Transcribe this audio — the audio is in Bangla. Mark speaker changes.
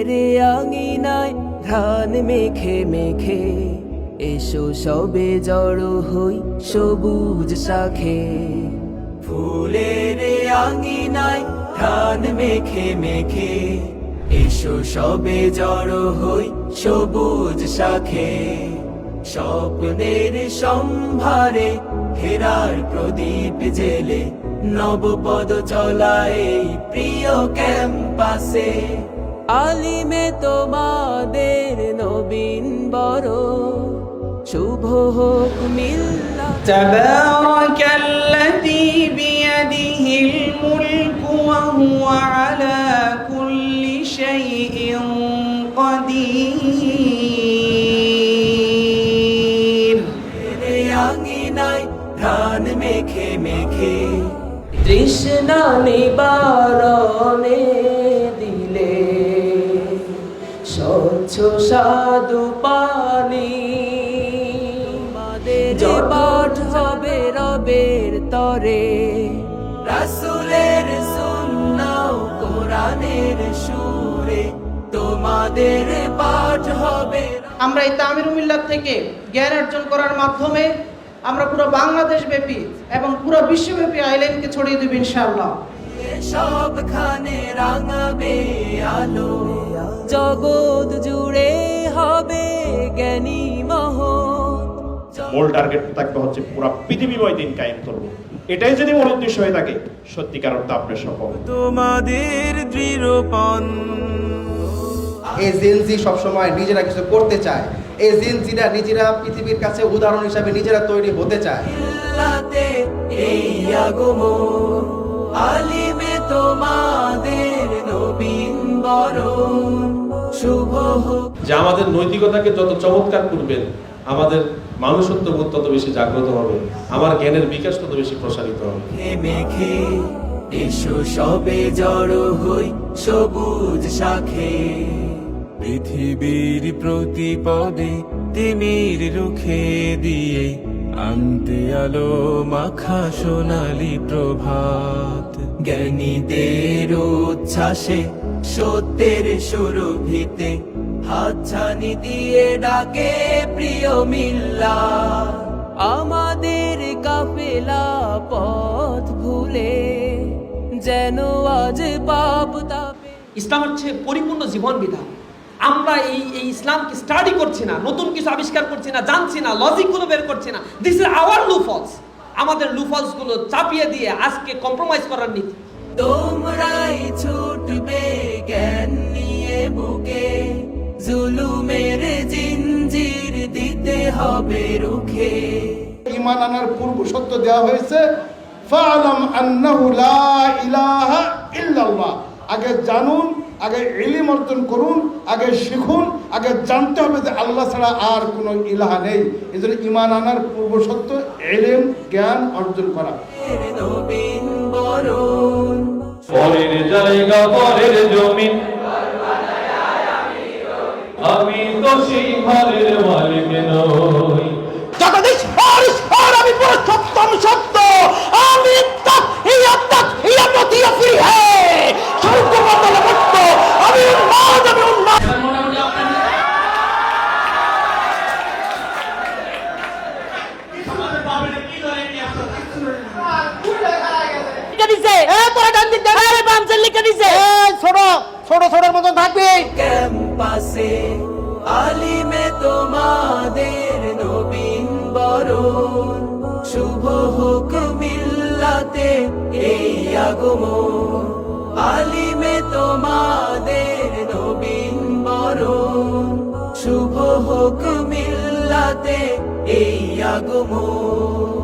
Speaker 1: ফুলের আঙিনায় ধান মেখে মেখে এসো সবে জড়ো হই সবুজ শাখে। ফুলের আঙিনায় ধান মেখে মেখে এসো সবে জড়ো হই সবুজ শাখে। স্বপ্নের সম্ভারে হেরার প্রদীপ জেলে নবপদ চলায় প্রিয় ক্যাম্পাসে। আলিমে তোমাদের নবীন বরণ, শুভ হোক মিল্লাত।
Speaker 2: তাবারাকাল্লাযী বিয়াদিহিল মুলকু ওয়া হুয়া আলা কুল্লি শাইইন কাদির।
Speaker 1: আঙিনায় ধান মেখে মেখে তৃষ্ণা নিবারণে দিলে স্বচ্ছ সাধু পানি। যে পাঠ হবে রবের তরে, রাসূলের সুন্নাহ কোরআনের সুরে, তোমাদের পাঠ হবে।
Speaker 2: আমরা এই তামিরুল মিল্লাত থেকে জ্ঞান অর্জন করার মাধ্যমে আমরা পুরো বাংলাদেশ ব্যাপী এবং পুরো বিশ্বব্যাপী আইলেমকে ছড়িয়ে দেব ইনশাআল্লাহ।
Speaker 1: সবখানে রাঙাবে আলো, জগৎ জুড়ে হবে জ্ঞানী মহৎ।
Speaker 3: মূল টার্গেট থাকবে হচ্ছে পুরো পৃথিবীময় দিন কায়েম করব। এটাই যদি মূল উদ্দেশ্য হয়ে থাকে, সত্যিকার অর্থে আপনি সফল।
Speaker 1: তোমাদের দৃঢ়পণ।
Speaker 4: এই জেনজি সবসময় নিজেরা কিছু করতে চায়, এই জেনজিরা নিজেরা পৃথিবীর কাছে উদাহরণ হিসাবে নিজেরা তৈরি হতে চায়।
Speaker 1: এই আগমন আলিমে তোমাদের নবীন বরণ, শুভ হোক।
Speaker 5: যে আমাদের নৈতিকতাকে যত চমৎকার করবেন, আমাদের মানুষত্ব বোধ তত বেশি জাগ্রত হবে, আমার জ্ঞানের বিকাশ তত বেশি প্রসারিত হবে।
Speaker 1: মেঘে এসো সবে জড়ো হই সবুজ শাখে। পৃথিবীর প্রতিপদে তিমির রুখে দিয়ে আনতে আলো মাখা সোনালি প্রভাত। জ্ঞানীদের উচ্ছ্বাসে সত্যের সুরভিতে হাতছানি দিয়ে ডাকে প্রিয় মিল্লাত। আমাদের কাফেলা পথ ভুলে যেন আজ পাপ তাপে।
Speaker 6: ইসলাম হচ্ছে পরিপূর্ণ জীবন বিধান। আমরা এই ইসলামকে স্টাডি করছি না, নতুন কিছু আবিষ্কার করছি না, জানছি না, লজিকগুলো বের করছি না। This is our loopholes. আমাদের লুফলস গুলো চাপিয়ে দিয়ে আজকে কম্প্রোমাইজ করার নীতি।
Speaker 1: তোমরাই ছুটবে জ্ঞান নিয়ে বুকে, জুলুমের জিনজির দিতে হবে রুখে।
Speaker 7: ঈমান আনার পূর্ব সত্য দেওয়া হয়েছে, ফাআলাম আন্নাহু লা ইলাহা ইল্লাল্লাহ। আগে জানুন, আগে ইলম অর্জন করুন, আগে শিখুন, আগে জানতে হবে যে আল্লাহ ছাড়া আর কোনো ইলাহা নেই। এজন্য ঈমান আনার পূর্ব সত্য ইলম জ্ঞান অর্জন করা।
Speaker 1: নবীন বরণ
Speaker 5: পরের জায়গা পরের জমিন, আমি তো সেই ঘরের মালিক নই।
Speaker 2: জগদীশ পরস্পর আমি পুরুষোত্তম সত্য, আমি তক হিয়া মতিয়া ফিরি হে স্বর্গ মন্ডল মুক্ত, আমি উন্মাদ, আমি উন্মাদ। ছোট ছোটর মতন থাকবে
Speaker 1: ক্যাম্পাসে। আলিমে তোমাদের নবীন বরণ, শুভ হোক মিল্লাতে এই আগমন। আলিমে তোমাদের নবীন বরণ, শুভ হোক মিল্লাতে এই আগমন।